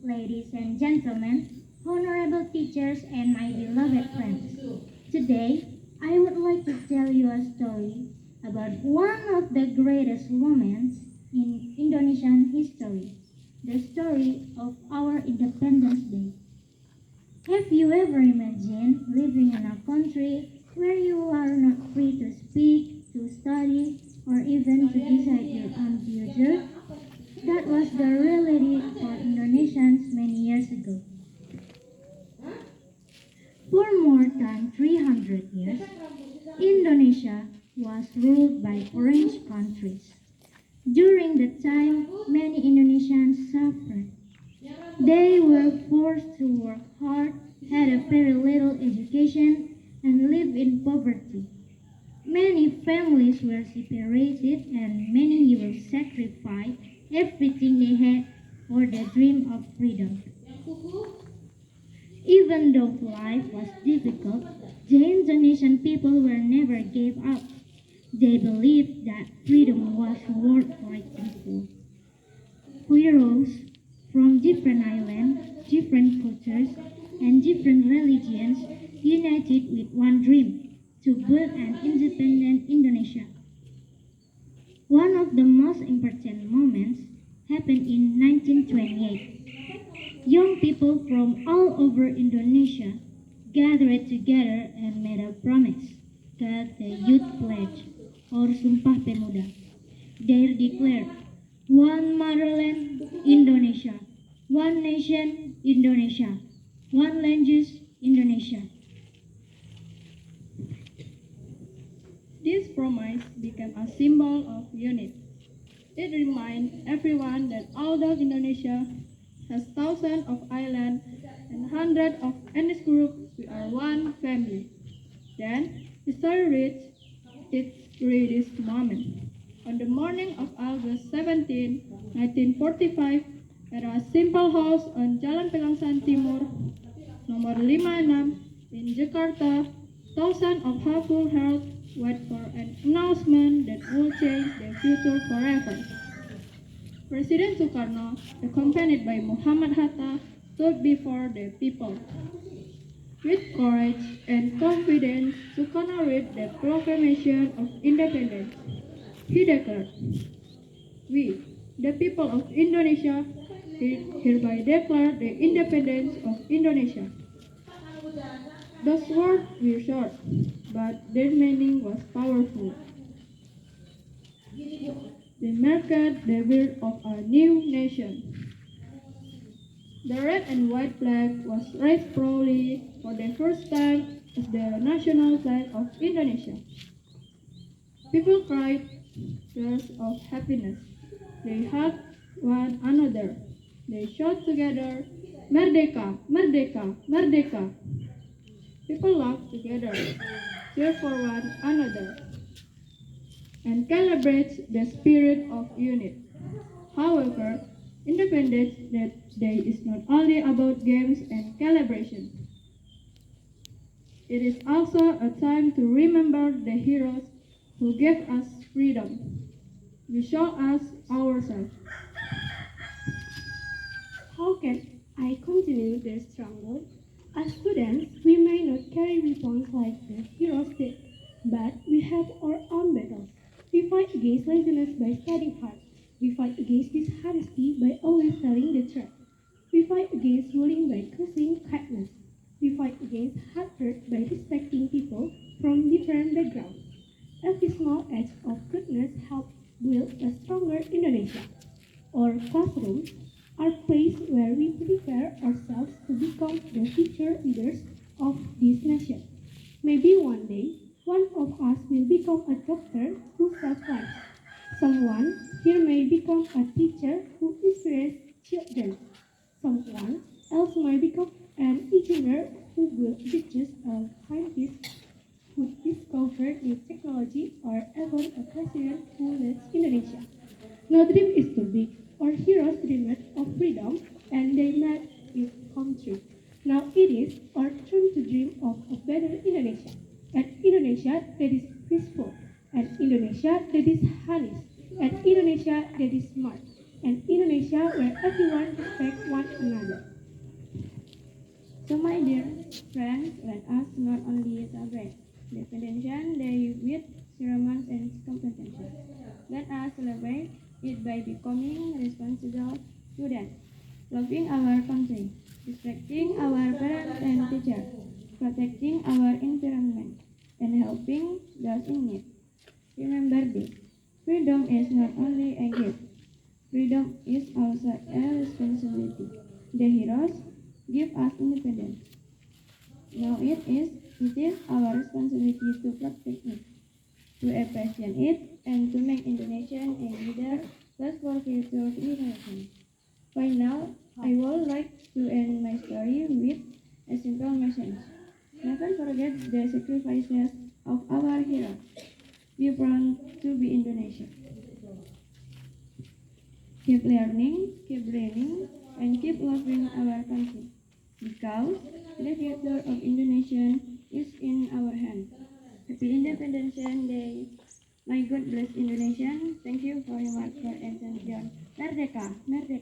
ladies and gentlemen, honorable teachers, and my beloved friends. Today, I would like to tell you a story about one of the greatest moments in Indonesian history, the story of our Independence Day. Have you ever imagined living in a country where you are not free to speak, to study, or even to decide your own future? That was the reality for Indonesians many years ago. For more than 300 years, Indonesia was ruled by Orange countries. During that time, many Indonesians suffered. They were forced to work hard, had a very little education, and lived in poverty. Many families were separated, and many will sacrifice everything they had for the dream of freedom. Even though life was difficult, the Indonesian people were never gave up. They believed that freedom was worth fighting for. Heroes from different islands, different cultures, and different religions united with one dream to build an independent Indonesia. One of the most important moments happened in 1928. Young people from all over Indonesia gathered together and made a promise called the Youth Pledge or Sumpah Pemuda. They declared, one motherland, Indonesia, one nation, Indonesia, one language, Indonesia. This promise became a symbol of unity. It reminds everyone that although Indonesia has thousands of islands and hundreds of ethnic groups, we are one family. Then, history reached its greatest moment. On the morning of August 17, 1945, at a simple house on Jalan Pegangsaan Timur, nomor 56 in Jakarta, thousands of hopeful hearts wait for an announcement that will change their future forever. President Sukarno, accompanied by Muhammad Hatta, stood before the people. With courage and confidence, Sukarno read the Proclamation of Independence. He declared, we, the people of Indonesia, hereby declare the independence of Indonesia. Those words were short, but their meaning was powerful. They marked the birth of a new nation. The red and white flag was raised proudly for the first time as the national flag of Indonesia. People cried tears of happiness. They hugged one another. They shouted together, Merdeka, Merdeka, Merdeka. People laughed together, cheered for one another, and celebrated the spirit of unity. However, Independence Day is not only about games and celebration. It is also a time to remember the heroes who gave us freedom. We show us ourselves. How can I continue the struggle? As students, we may not carry weapons like the heroes did, but we have our own battles. We fight against laziness by studying hard. We fight against dishonesty by always telling the truth. We fight against bullying by choosing kindness. We fight against hatred by respecting people from different backgrounds. Every small act of goodness helps build a stronger Indonesia. Our classrooms are places where we prepare ourselves to become the future leaders of this nation. Maybe one day, one of us will become a doctor who saves lives. Someone here may become a teacher who inspires children. Someone else might become an engineer who builds bridges, a scientist who discovered new technology, or even a president who leads Indonesia. No dream is too big. Our heroes dreamed of freedom and they made it come true. Now it is our turn to dream of a better Indonesia. An Indonesia that is peaceful, an Indonesia that is honest, an Indonesia that is smart, an Indonesia where everyone respects one another. So, my dear friends, let us not only celebrate Independence Day with ceremonies and competitions. Let us celebrate it by becoming responsible students, loving our country, respecting our parents and teachers, protecting our environment, and helping those in need. Remember this: freedom is not only a gift, freedom is also a responsibility. The heroes give us independence. Now it is our responsibility to protect it, to appreciate it, and to make Indonesia a leader plus for future generations. By now, I would like to end my story with a simple message. Never forget the sacrifices of our heroes. Be proud to be Indonesia. Keep learning, keep dreaming, and keep loving our country. Because the future of Indonesia is in our hands. Happy Independence Day. My God bless Indonesia. Thank you for your work for attention. Merdeka, Merdeka.